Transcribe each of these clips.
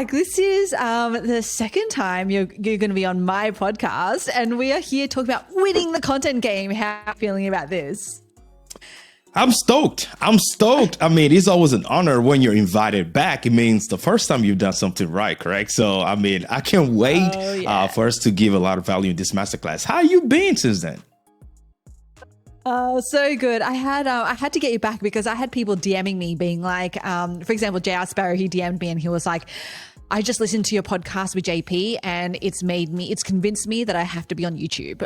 back. This is the second time you're going to be on my podcast, and we are here talking about winning the content game. How are you feeling about this? I'm stoked. I mean, it's always an honor when you're invited back. It means the first time you've done something right, correct? So, I mean, I can't wait for us to give a lot of value in this masterclass. How you been since then? Oh, so good. I had to get you back because I had people DMing me being like, for example, JR Sparrow, he DM'd me and he was like, I just listened to your podcast with JP and it's convinced me that I have to be on YouTube.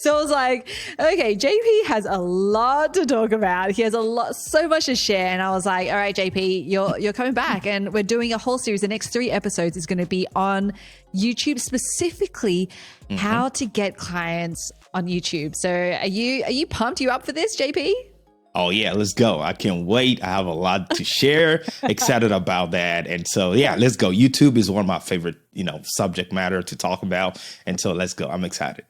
So I was like, okay, JP has a lot to talk about. He has so much to share. And I was like, all right, JP, you're coming back and we're doing a whole series. The next 3 episodes is going to be on YouTube, specifically how to get clients on YouTube. So are you pumped? You up for this, JP? Oh yeah, let's go. I can't wait. I have a lot to share. Excited about that. And so, yeah, let's go. YouTube is one of my favorite, subject matter to talk about. And so let's go. I'm excited.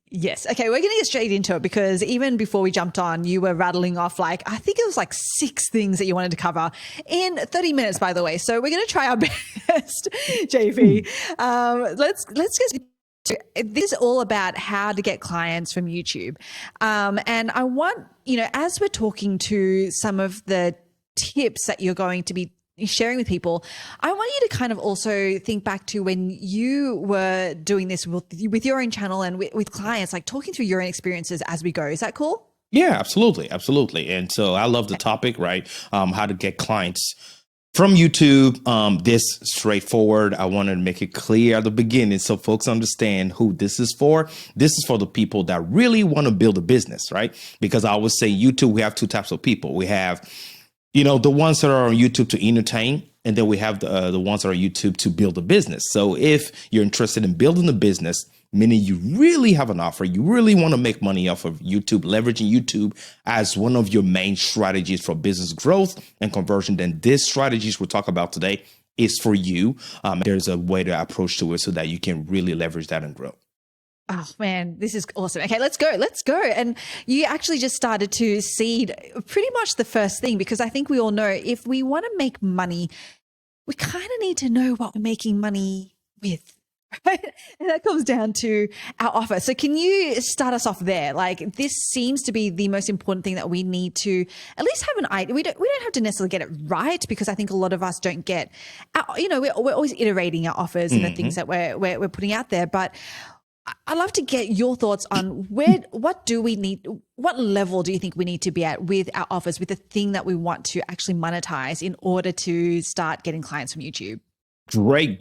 Yes. Okay, we're going to get straight into it because even before we jumped on, you were rattling off I think it was 6 things that you wanted to cover in 30 minutes, by the way. So we're going to try our best, JP. Let's get this is all about how to get clients from YouTube. And I want, as we're talking to some of the tips that you're going to be sharing with people, I want you to kind of also think back to when you were doing this with your own channel and with clients, talking through your own experiences as we go. Is that cool? Yeah, absolutely. Absolutely. And so I love the topic, right? How to get clients from YouTube. This straightforward. I wanted to make it clear at the beginning so folks understand who this is for. This is for the people that really want to build a business, right? Because I always say YouTube, we have 2 types of people. We have the ones that are on YouTube to entertain, and then we have the ones that are on YouTube to build a business. So if you're interested in building a business, meaning you really have an offer, you really want to make money off of YouTube, leveraging YouTube as one of your main strategies for business growth and conversion, then this strategies we'll talk about today is for you. There's a way to approach to it so that you can really leverage that and grow. Oh man, this is awesome. Okay, let's go. And you actually just started to seed pretty much the first thing, because I think we all know if we want to make money, we kind of need to know what we're making money with. Right? And that comes down to our offer. So can you start us off there? This seems to be the most important thing that we need to at least have an idea. We don't have to necessarily get it right, because I think a lot of us don't get, we're always iterating our offers and the things that we're putting out there. But I'd love to get your thoughts on what level do you think we need to be at with our offers, with the thing that we want to actually monetize in order to start getting clients from YouTube? Great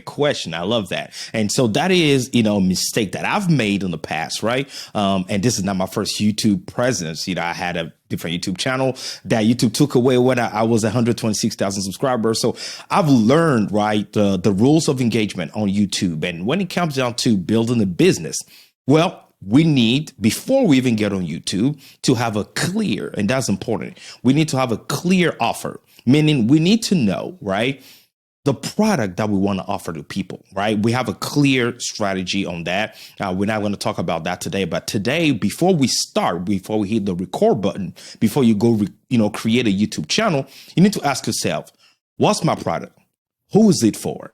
question. I love that. And so that is, a mistake that I've made in the past, right? And this is not my first YouTube presence. I had a different YouTube channel that YouTube took away when I was 126,000 subscribers. So I've learned, right, the rules of engagement on YouTube. And when it comes down to building a business, well, we need, before we even get on YouTube, to have a clear, and that's important. We need to have a clear offer, meaning we need to know, right, the product that we want to offer to people, right? We have a clear strategy on that. We're not going to talk about that today, but today, before we hit the record button, before you go, create a YouTube channel, you need to ask yourself, what's my product? Who is it for?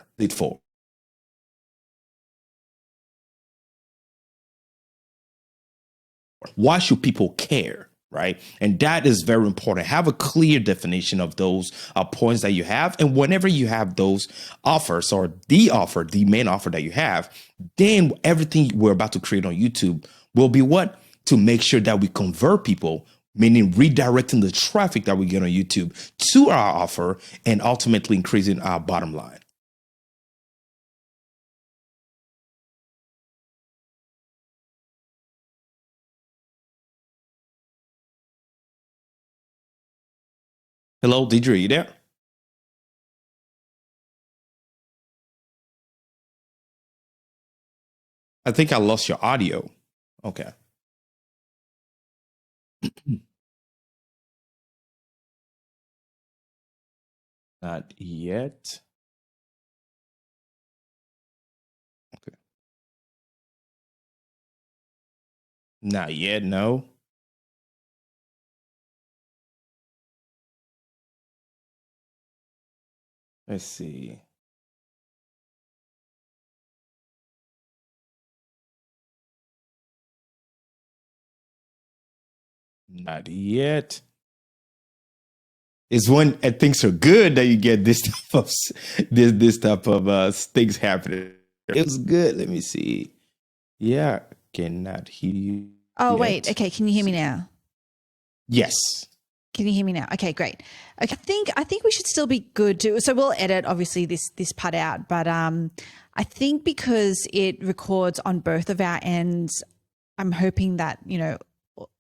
Why should people care? Right. And that is very important. Have a clear definition of those points that you have. And whenever you have those offers, or the main offer that you have, then everything we're about to create on YouTube will be what? To make sure that we convert people, meaning redirecting the traffic that we get on YouTube to our offer and ultimately increasing our bottom line. Hello, Deidre, are you there? I think I lost your audio. Okay. Not yet. Okay. Not yet, no. Let's see. Not yet. It's when things are good that you get this type of this type of things happening. It was good. Let me see. Yeah, cannot hear you. Oh, yet. wait. Okay. Can you hear me now? Yes. Can you hear me now? Okay, great. Okay, I think we should still be good to. So we'll edit obviously this part out, but I think because it records on both of our ends, I'm hoping that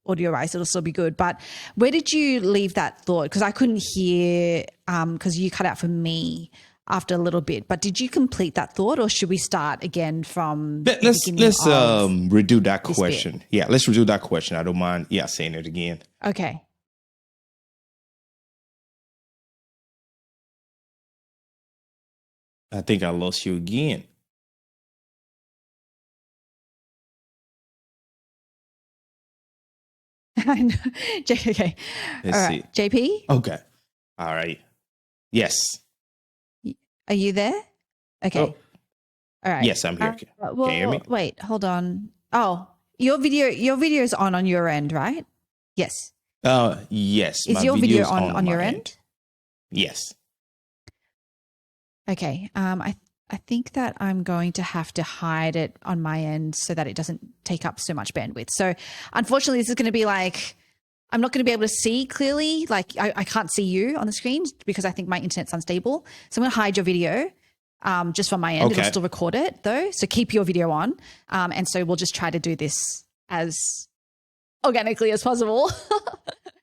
audio wise it'll still be good. But where did you leave that thought? Because I couldn't hear because you cut out for me after a little bit. But did you complete that thought, or should we start again from? Let's redo that question. Yeah, let's redo that question. I don't mind. Yeah, saying it again. Okay. I think I lost you again. I know. Okay. Let's All right. see. JP? Okay. All right. Yes. Are you there? Okay. Oh. All right. Yes, I'm here. Well, Can you hear me? wait, hold on. Oh, your video is on your end, right? Yes. Yes. Is your video on your end? Yes. Okay. I think that I'm going to have to hide it on my end so that it doesn't take up so much bandwidth. So unfortunately, this is going to be like, I'm not going to be able to see clearly. Like I can't see you on the screen because I think my internet's unstable. So I'm going to hide your video just from my end. Okay. It'll still record it though. So keep your video on. And so we'll just try to do this as organically as possible.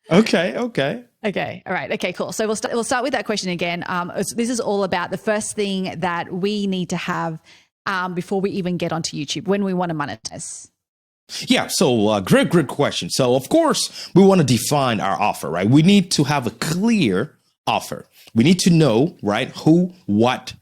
Okay. Okay. All right. Okay, cool. So we'll start with that question again. This is all about the first thing that we need to have before we even get onto YouTube when we want to monetize. Yeah. So great question. So of course we want to define our offer, right? We need to have a clear offer. We need to know, right? Who, what,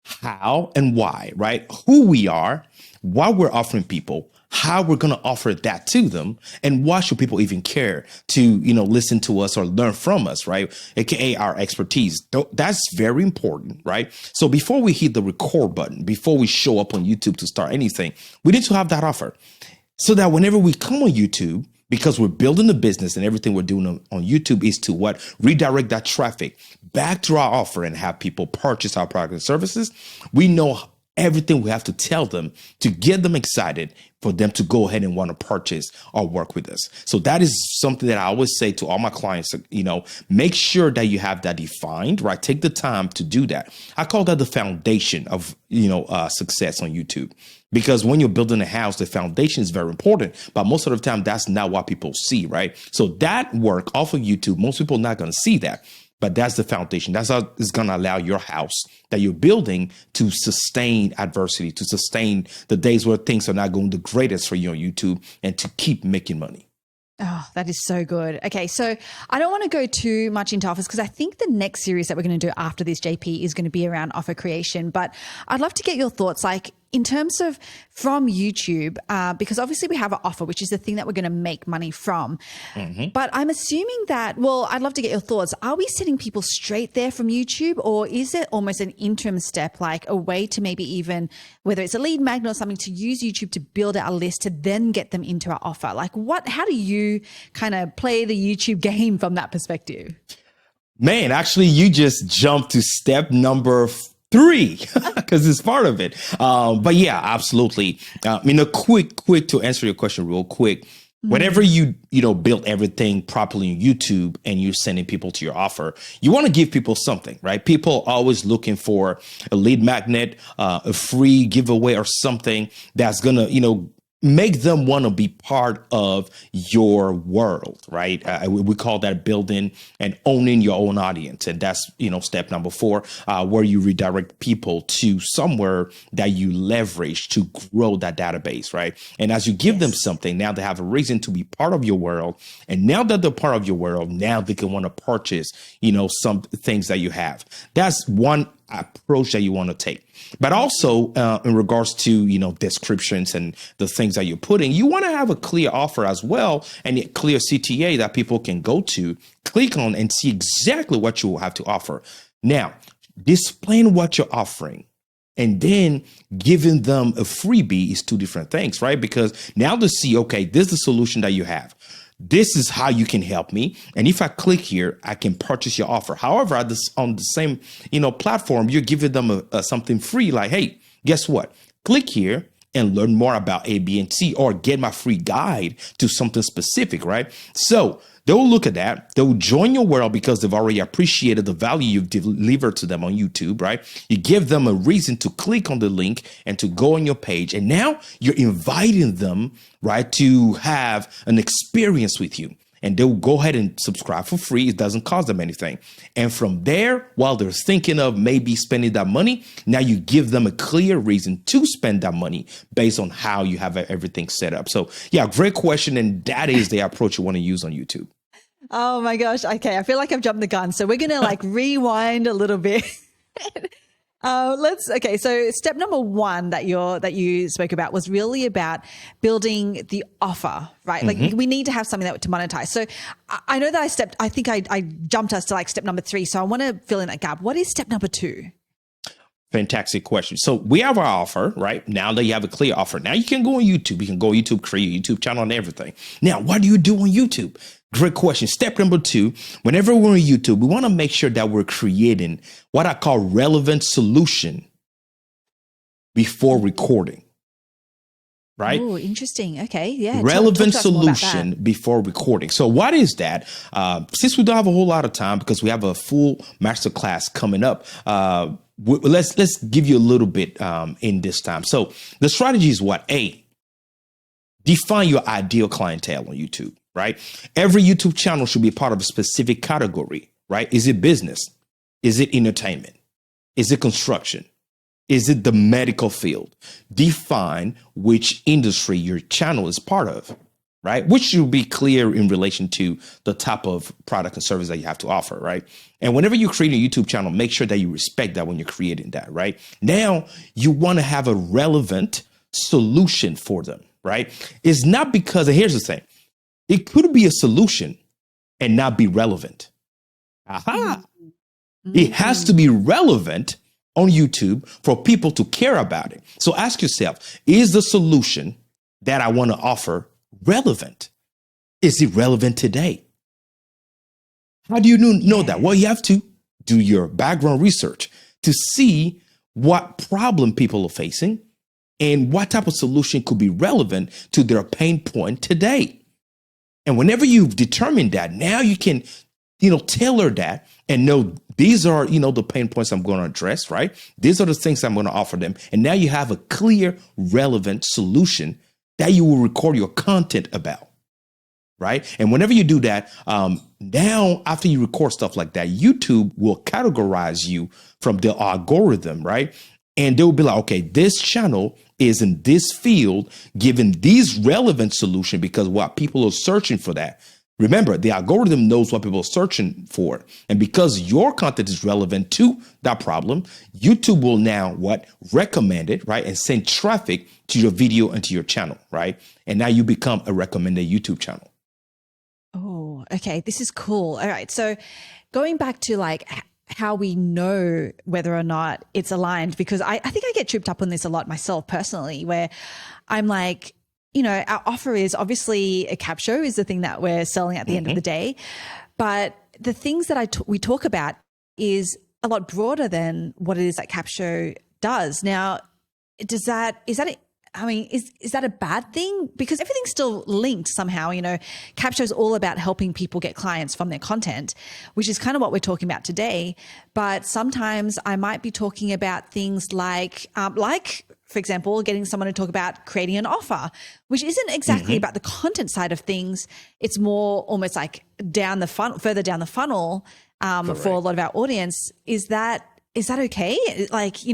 how, and why, right? Who we are, what we're offering people, how we're going to offer that to them, and why should people even care to, listen to us or learn from us, right? AKA our expertise. That's very important, right? So before we hit the record button, before we show up on YouTube to start anything, we need to have that offer so that whenever we come on YouTube, because we're building the business and everything we're doing on YouTube is to what? Redirect that traffic back to our offer and have people purchase our products and services. We know everything we have to tell them to get them excited for them to go ahead and want to purchase or work with us. So that is something that I always say to all my clients, make sure that you have that defined, right? Take the time to do that. I call that the foundation of, success on YouTube. Because when you're building a house, the foundation is very important. But most of the time, that's not what people see, right? So that work off of YouTube, most people are not going to see that. But that's the foundation. That's how it's going to allow your house that you're building to sustain adversity, to sustain the days where things are not going the greatest for you on YouTube, and to keep making money. Oh, that is so good. Okay, so I don't want to go too much into offers because I think the next series that we're going to do after this, JP, is going to be around offer creation. But I'd love to get your thoughts, like in terms of from YouTube, because obviously we have an offer, which is the thing that we're going to make money from. Mm-hmm. But I'm assuming that, I'd love to get your thoughts. Are we sending people straight there from YouTube, or is it almost an interim step, like a way to maybe even, whether it's a lead magnet or something, to use YouTube to build our list to then get them into our offer? Like how do you kind of play the YouTube game from that perspective? Man, actually, you just jumped to step number 3 because it's part of it. But yeah, absolutely. Quick to answer your question real quick. Whenever you build everything properly on YouTube and you're sending people to your offer, you want to give people something, right? People are always looking for a lead magnet, a free giveaway or something that's going to, make them want to be part of your world, right? We call that building and owning your own audience. And that's, step number 4, where you redirect people to somewhere that you leverage to grow that database, right? And as you give them something, now they have a reason to be part of your world. And now that they're part of your world, now they can want to purchase, some things that you have. That's one approach that you want to take. But also in regards to, descriptions and the things that you're putting, you want to have a clear offer as well, and a clear CTA that people can go to, click on, and see exactly what you will have to offer. Now, displaying what you're offering and then giving them a freebie is two different things, right? Because now they see, okay, this is the solution that you have. This is how you can help me. And if I click here, I can purchase your offer. However, on the same, platform, you're giving them something free. Like, hey, guess what? Click here and learn more about A, B, and C, or get my free guide to something specific, right? So they'll look at that. They'll join your world because they've already appreciated the value you've delivered to them on YouTube, right? You give them a reason to click on the link and to go on your page. And now you're inviting them, right, to have an experience with you. And they'll go ahead and subscribe for free. It doesn't cost them anything. And from there, while they're thinking of maybe spending that money, now you give them a clear reason to spend that money based on how you have everything set up. So yeah, great question. And that is the approach you want to use on YouTube. Oh my gosh. Okay. I feel like I've jumped the gun. So we're going to rewind a little bit. So step number one that you spoke about was really about building the offer, right? Like we need to have something to monetize. So I know that I think I jumped us to step number 3. So I want to fill in that gap. What is step number 2? Fantastic question. So we have our offer, right? Now that you have a clear offer, now you can go on YouTube. You can go on YouTube, create a YouTube channel and everything. Now, what do you do on YouTube? Great question. Step number 2, whenever we're on YouTube, we want to make sure that we're creating what I call relevant solution before recording. Right? Oh, interesting. Okay. Yeah. Relevant solution before recording. So what is that? Since we don't have a whole lot of time because we have a full masterclass coming up, let's give you a little bit in this time. So the strategy is what? A, define your ideal clientele on YouTube, right? Every YouTube channel should be part of a specific category, right? Is it business? Is it entertainment? Is it construction? Is it the medical field? Define which industry your channel is part of, right? Which should be clear in relation to the type of product and service that you have to offer, right? And whenever you create a YouTube channel, make sure that you respect that when you're creating that, right? Now, you want to have a relevant solution for them, right? It's not because, and here's the thing, it could be a solution and not be relevant. Aha! It has to be relevant on YouTube for people to care about it. So ask yourself, is the solution that I want to offer relevant? Is it relevant today? How do you know that? Well, you have to do your background research to see what problem people are facing and what type of solution could be relevant to their pain point today. And whenever you've determined that, now you can, tailor that and know these are, the pain points I'm going to address, right? These are the things I'm going to offer them. And now you have a clear, relevant solution that you will record your content about, right? And whenever you do that, now after you record stuff like that, YouTube will categorize you from the algorithm, right? And they'll be like, okay, this channel is in this field, given these relevant solution because what people are searching for that. Remember, the algorithm knows what people are searching for. And because your content is relevant to that problem, YouTube will now recommend it, right? And send traffic to your video and to your channel, right? And now you become a recommended YouTube channel. Oh, okay. This is cool. All right. So going back to how we know whether or not it's aligned, because I think I get tripped up on this a lot myself personally, where I'm like, our offer is obviously a cap show is the thing that we're selling at the end of the day. But the things that we talk about is a lot broader than what it is that cap show does. Now, is that a bad thing? Because everything's still linked somehow. Cap show is all about helping people get clients from their content, which is kind of what we're talking about today. But sometimes I might be talking about things like, for example, getting someone to talk about creating an offer, which isn't exactly about the content side of things. It's more almost like further down the funnel for a lot of our audience. Is that okay?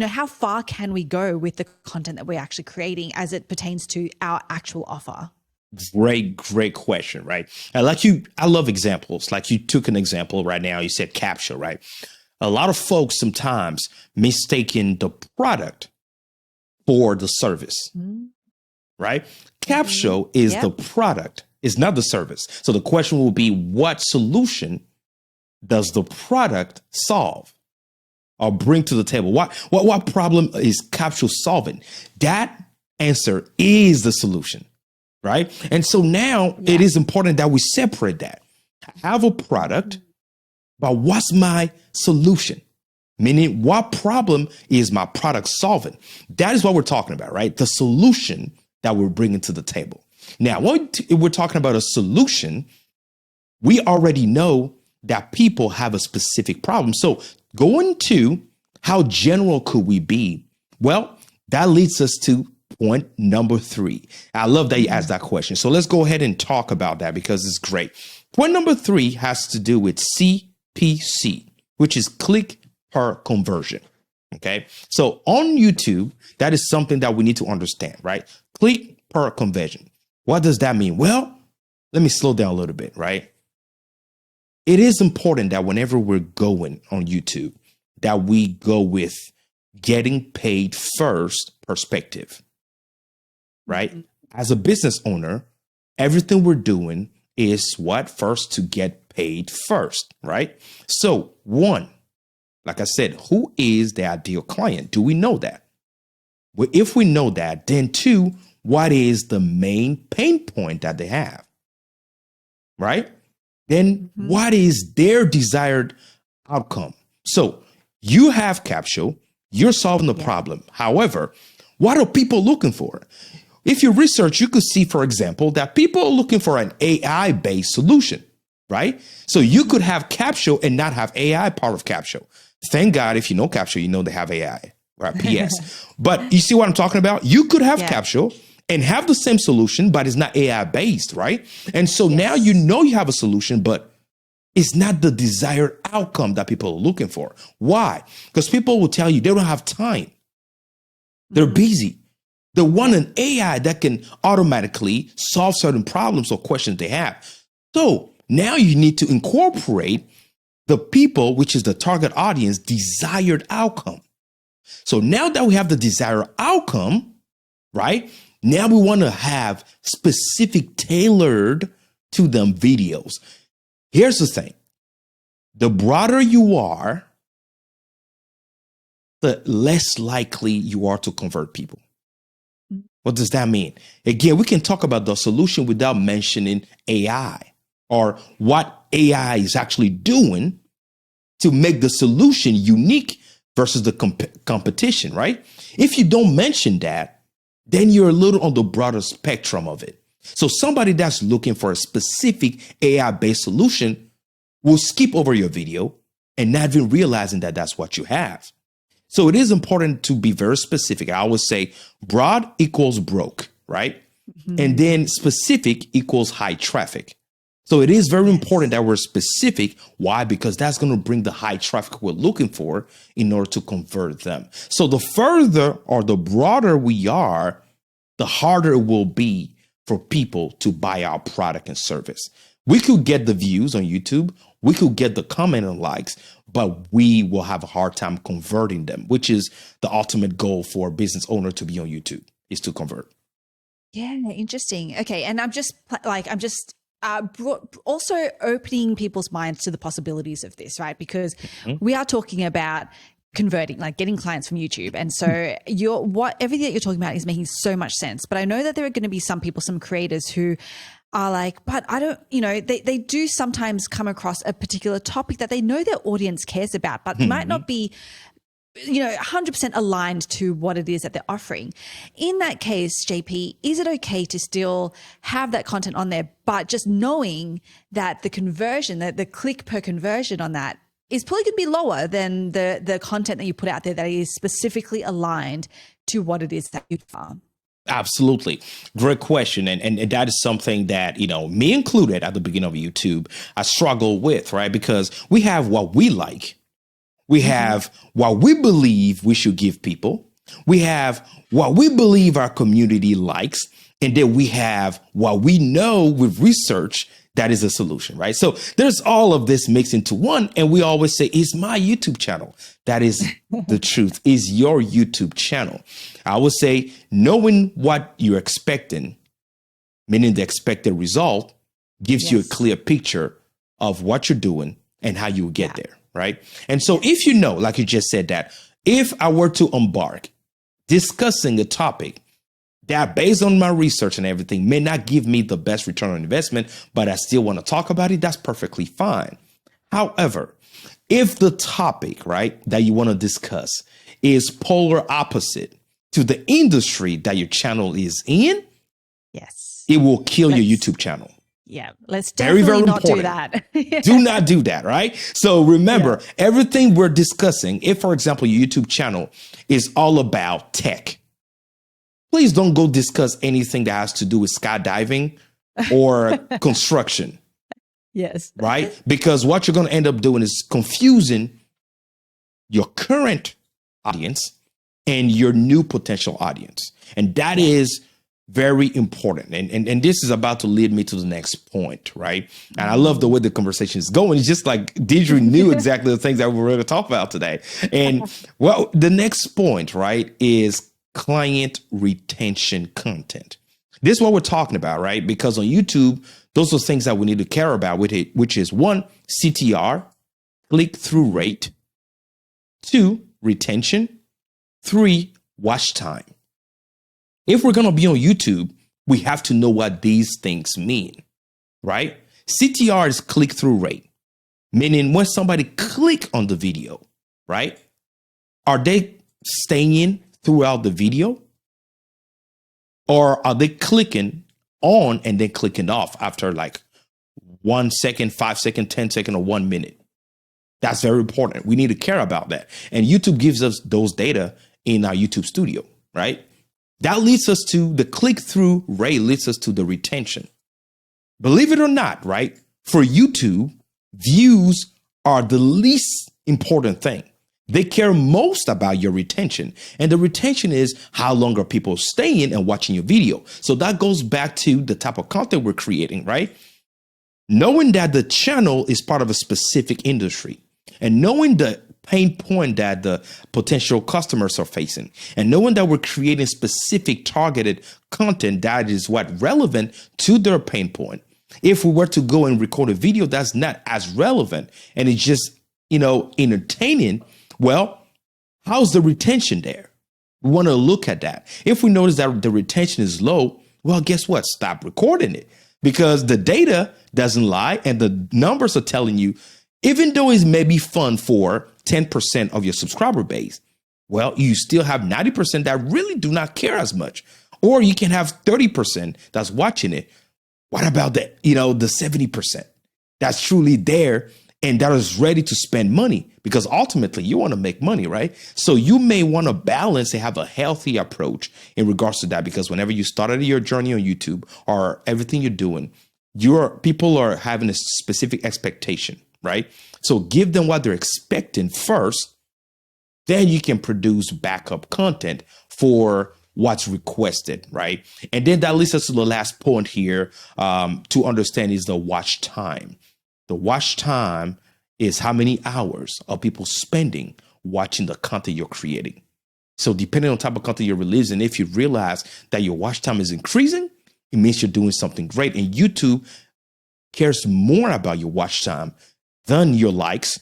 How far can we go with the content that we're actually creating as it pertains to our actual offer? Great question, right? I love examples. Like you took an example right now, you said capture, right? A lot of folks sometimes mistaken the product for the service, right? Capture is the product, is not the service. So the question will be, what solution does the product solve? or bring to the table? What problem is capsule solving? That answer is the solution, right? And so now it is important that we separate that. I have a product, but what's my solution? Meaning, what problem is my product solving? That is what we're talking about, right? The solution that we're bringing to the table. Now, when we're talking about a solution, we already know that people have a specific problem. So going to how general could we be? Well, that leads us to point number 3. I love that you asked that question. So let's go ahead and talk about that because it's great. Point number 3 has to do with CPC, which is click per conversion. Okay. So on YouTube, that is something that we need to understand, right? Click per conversion. What does that mean? Well, let me slow down a little bit, right? It is important that whenever we're going on YouTube, that we go with getting paid first perspective, right? As a business owner, everything we're doing is what? First to get paid first, right? So 1, like I said, who is the ideal client? Do we know that? Well, if we know that, then 2, what is the main pain point that they have, right? Then what is their desired outcome? So you have capsule, you're solving the problem. However, what are people looking for? If you research, you could see, for example, that people are looking for an AI-based solution, right? So you could have capsule and not have AI part of capsule. Thank God, if you know capsule, you know they have AI, right? PS. But you see what I'm talking about? You could have capsule and have the same solution, but it's not AI based, right? And so now you know you have a solution, but it's not the desired outcome that people are looking for. Why? Because people will tell you they don't have time. They're busy. They want an AI that can automatically solve certain problems or questions they have. So now you need to incorporate the people, which is the target audience, desired outcome. So now that we have the desired outcome, right? Now we want to have specific tailored to them videos. Here's the thing. The broader you are, the less likely you are to convert people. What does that mean? Again, we can talk about the solution without mentioning AI or what AI is actually doing to make the solution unique versus the competition, right? If you don't mention that, then you're a little on the broader spectrum of it. So somebody that's looking for a specific AI-based solution will skip over your video and not even realizing that that's what you have. So it is important to be very specific. I always say broad equals broke, right? And then specific equals high traffic. So it is very important that we're specific. Why? Because that's going to bring the high traffic we're looking for in order to convert them. So the further or the broader we are, the harder it will be for people to buy our product and service. We could get the views on YouTube. We could get the comment and likes, but we will have a hard time converting them, which is the ultimate goal for a business owner to be on YouTube, is to convert. Yeah, interesting. Okay. And I'm just also opening people's minds to the possibilities of this, right? Because we are talking about converting, like getting clients from YouTube. And so everything that you're talking about is making so much sense. But I know that there are going to be some people, some creators who are like, but I don't, they do sometimes come across a particular topic that they know their audience cares about, but might not be 100% aligned to what it is that they're offering. In that case, JP, is it okay to still have that content on there, but just knowing that the conversion, the click per conversion on that is probably going to be lower than the content that you put out there that is specifically aligned to what it is that you farm? Absolutely. Great question. And that is something that, me included at the beginning of YouTube, I struggle with, right? Because we have what we like. We have what we believe we should give people. We have what we believe our community likes. And then we have what we know with research that is a solution, right? So there's all of this mixed into one. And we always say, it's my YouTube channel. That is the truth, is your YouTube channel. I would say knowing what you're expecting, meaning the expected result, gives you a clear picture of what you're doing and how you will get there. right? And so if you know, like you just said, that if I were to embark discussing a topic that, based on my research and everything, may not give me the best return on investment, but I still want to talk about it, that's perfectly fine. However, if the topic, right, that you want to discuss is polar opposite to the industry that your channel is in, yes, it will kill your YouTube channel. Yeah, let's definitely not do that. Do not do that, right? So remember, everything we're discussing, if, for example, your YouTube channel is all about tech, please don't go discuss anything that has to do with skydiving or construction. Yes. Right? Because what you're going to end up doing is confusing your current audience and your new potential audience. And that is very important. And this is about to lead me to the next point, right? And I love the way the conversation is going. It's just like Deidre knew exactly the things that we were going to talk about today. And well, the next point, right, is client retention content. This is what we're talking about, right? Because on YouTube, those are things that we need to care about with it, which is 1, CTR, click-through rate, 2, retention, 3, watch time. If we're going to be on YouTube, we have to know what these things mean, right? CTR is click-through rate, meaning when somebody click on the video, right? Are they staying throughout the video? Or are they clicking on and then clicking off after like 1 second, 5 seconds, 10 seconds, or 1 minute? That's very important. We need to care about that. And YouTube gives us those data in our YouTube studio, right? That leads us to the click-through rate, leads us to the retention. Believe it or not, right? For YouTube, views are the least important thing. They care most about your retention. And the retention is how long are people staying and watching your video. So that goes back to the type of content we're creating, right? Knowing that the channel is part of a specific industry and knowing the pain point that the potential customers are facing and knowing that we're creating specific targeted content that is relevant to their pain point. If we were to go and record a video that's not as relevant and it's just, entertaining, well, how's the retention there? We want to look at that. If we notice that the retention is low, well, guess what? Stop recording it because the data doesn't lie and the numbers are telling you, even though it may be fun for 10% of your subscriber base, well, you still have 90% that really do not care as much. Or you can have 30% that's watching it. What about the 70% that's truly there and that is ready to spend money? Because ultimately you want to make money, right? So you may want to balance and have a healthy approach in regards to that, because whenever you started your journey on YouTube or everything you're doing, your people are having a specific expectation, right? So give them what they're expecting first, then you can produce backup content for what's requested, right? And then that leads us to the last point here to understand is the watch time. The watch time is how many hours are people spending watching the content you're creating. So depending on the type of content you're releasing, if you realize that your watch time is increasing, it means you're doing something great. And YouTube cares more about your watch time than your likes,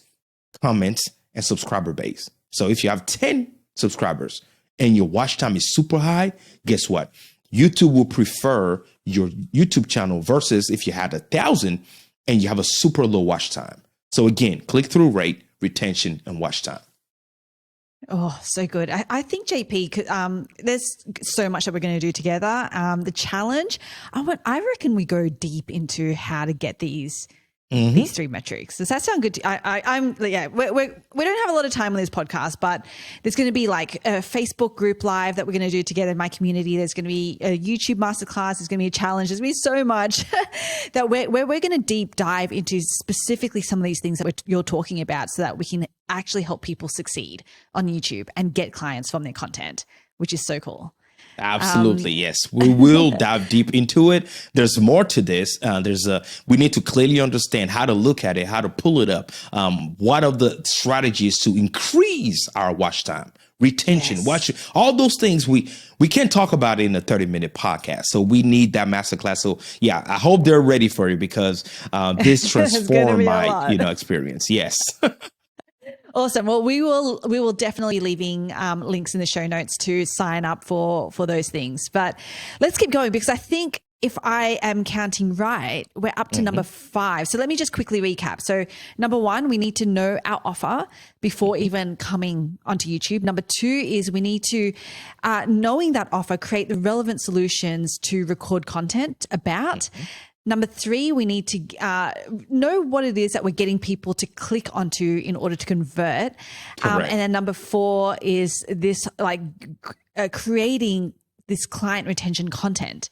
comments, and subscriber base. So if you have 10 subscribers and your watch time is super high, guess what? YouTube will prefer your YouTube channel versus if you had 1,000 and you have a super low watch time. So again, click-through rate, retention, and watch time. Oh, so good. I think, JP, there's so much that we're going to do together. The challenge, I reckon we go deep into how to get these 3 metrics. Does that sound good? We don't have a lot of time on this podcast, but there's going to be like a Facebook group live that we're going to do together in my community. There's going to be a YouTube masterclass. There's going to be a challenge. There's going to be so much that we're going to deep dive into specifically some of these things that you're talking about so that we can actually help people succeed on YouTube and get clients from their content, which is so cool. Absolutely. Yes. We will dive deep into it. There's more to this. We need to clearly understand how to look at it, how to pull it up. What are the strategies to increase our watch time, retention, watch, all those things we can't talk about it in a 30-minute podcast. So we need that masterclass. So yeah, I hope they're ready for it because this transformed my, experience. Yes. Awesome. Well, we will definitely be leaving links in the show notes to sign up for those things. But let's keep going, because I think if I am counting right, we're up to number 5. So let me just quickly recap. So number 1, we need to know our offer before even coming onto YouTube. Number 2 is we need to, knowing that offer, create the relevant solutions to record content about. Number 3, we need to know what it is that we're getting people to click onto in order to convert. And then number 4 is this, like, creating this client retention content.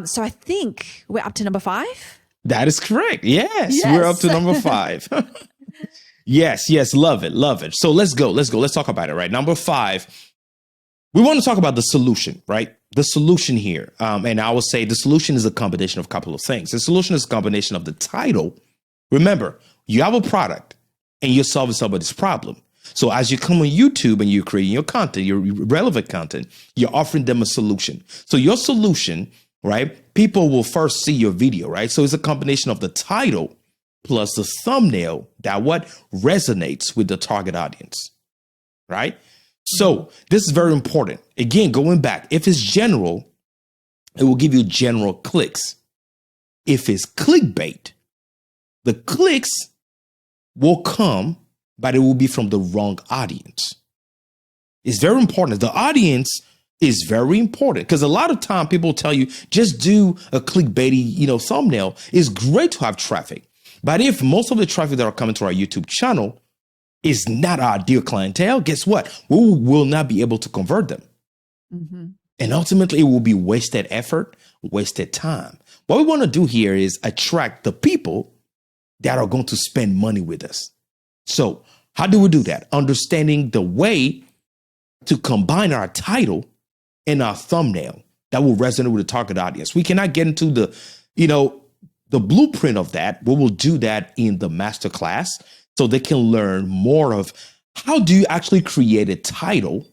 So I think we're up to number 5. That is correct. Yes. We're up to number 5. Yes. Love it. So let's go. Let's talk about it, right? Number 5, we want to talk about the solution, right? The solution here. And I will say the solution is a combination of a couple of things. The solution is a combination of the title. Remember, you have a product and you're solving somebody's problem. So as you come on YouTube and you're creating your content, your relevant content, you're offering them a solution. So your solution, right? People will first see your video, right? So it's a combination of the title plus the thumbnail that what resonates with the target audience, right? So this is very important. Again, going back, if it's general, it will give you general clicks. If it's clickbait, the clicks will come, but it will be from the wrong audience. It's very important. The audience is very important, because a lot of time people tell you just do a clickbaity, thumbnail. It's great to have traffic, but if most of the traffic that are coming to our YouTube channel is not our ideal clientele, guess what? We will not be able to convert them. And ultimately, it will be wasted effort, wasted time. What we want to do here is attract the people that are going to spend money with us. So how do we do that? Understanding the way to combine our title and our thumbnail that will resonate with the target audience. We cannot get into the blueprint of that. We will do that in the masterclass so they can learn more of how do you actually create a title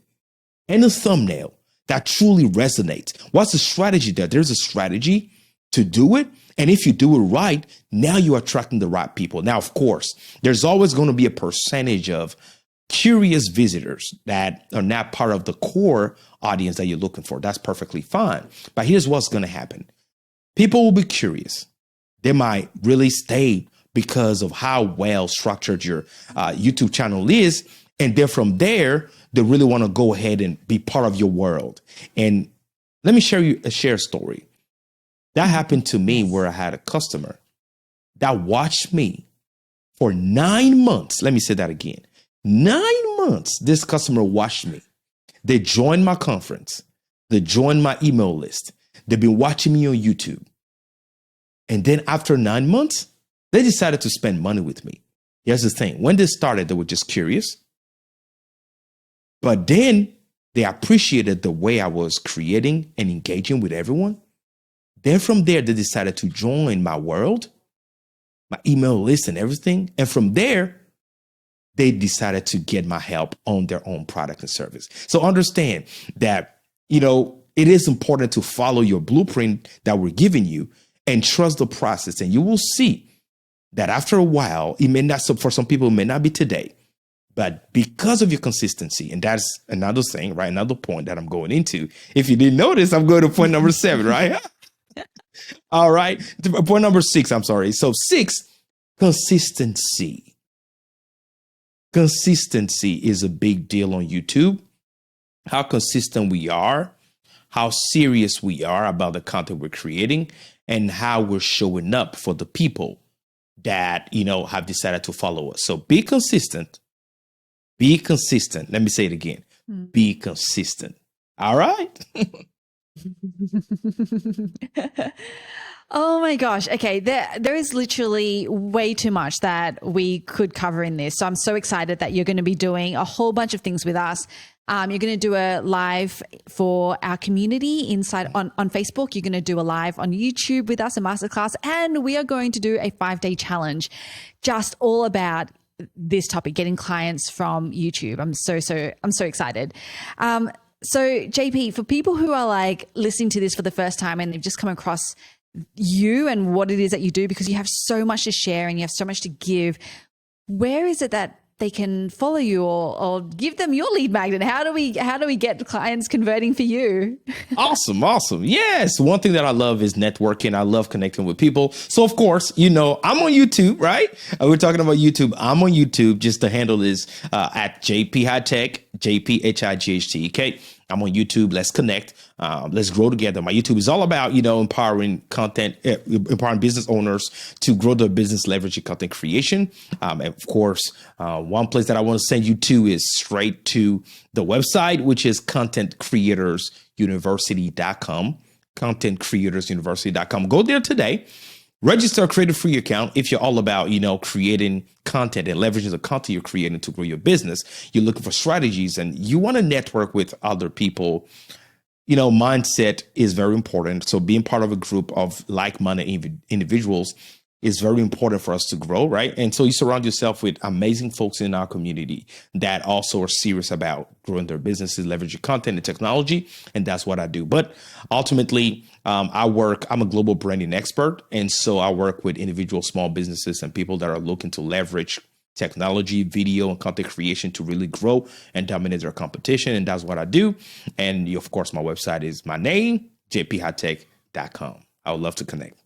and a thumbnail that truly resonates. What's the strategy there? There's a strategy to do it. And if you do it right, now you're attracting the right people. Now, of course, there's always going to be a percentage of curious visitors that are not part of the core audience that you're looking for. That's perfectly fine. But here's what's going to happen. People will be curious. They might really stay because of how well structured your YouTube channel is. And then from there, they really want to go ahead and be part of your world. And let me share a story. That happened to me where I had a customer that watched me for 9 months. Let me say that again. 9 months, this customer watched me. They joined my conference. They joined my email list. They've been watching me on YouTube. And then after 9 months, they decided to spend money with me. Here's the thing. When they started, they were just curious. But then they appreciated the way I was creating and engaging with everyone. Then from there, they decided to join my world, my email list and everything. And from there, they decided to get my help on their own product and service. So understand that, it is important to follow your blueprint that we're giving you and trust the process. And you will see that after a while, it may not, for some people, it may not be today, but because of your consistency, and that's another thing, right? Another point that I'm going into. If you didn't notice, I'm going to point number 7, right? All right. Point number 6, I'm sorry. So 6, consistency. Consistency is a big deal on YouTube. How consistent we are, how serious we are about the content we're creating, and how we're showing up for the people that, have decided to follow us. So be consistent. Be consistent. Let me say it again. Be consistent. All right. Oh my gosh. Okay. There is literally way too much that we could cover in this. So I'm so excited that you're going to be doing a whole bunch of things with us. You're going to do a live for our community inside on Facebook. You're going to do a live on YouTube with us, a masterclass, and we are going to do a 5-day challenge just all about this topic, getting clients from YouTube. I'm so excited. So JP, for people who are like listening to this for the first time and they've just come across you and what it is that you do, because you have so much to share and you have so much to give, where is it that they can follow you or give them your lead magnet? How do we get clients converting for you? Awesome. Yes. One thing that I love is networking. I love connecting with people. So of course, I'm on YouTube, right? We're talking about YouTube. I'm on YouTube. Just to handle this at JP Hightek, JP Highgt. Okay. I'm on YouTube. Let's connect. Let's grow together. My YouTube is all about, empowering empowering business owners to grow their business, leveraging content creation. And of course, one place that I want to send you to is straight to the website, which is contentcreatorsuniversity.com. Contentcreatorsuniversity.com. Go there today. Register, create a free account. If you're all about, creating content and leveraging the content you're creating to grow your business, you're looking for strategies and you want to network with other people. Mindset is very important. So being part of a group of like-minded individuals is very important for us to grow, right? And so you surround yourself with amazing folks in our community that also are serious about growing their businesses, leveraging content and technology. And that's what I do. But ultimately, I'm a global branding expert. And so I work with individual small businesses and people that are looking to leverage technology, video, and content creation to really grow and dominate their competition. And that's what I do. And of course, my website is my name, jphightek.com. I would love to connect.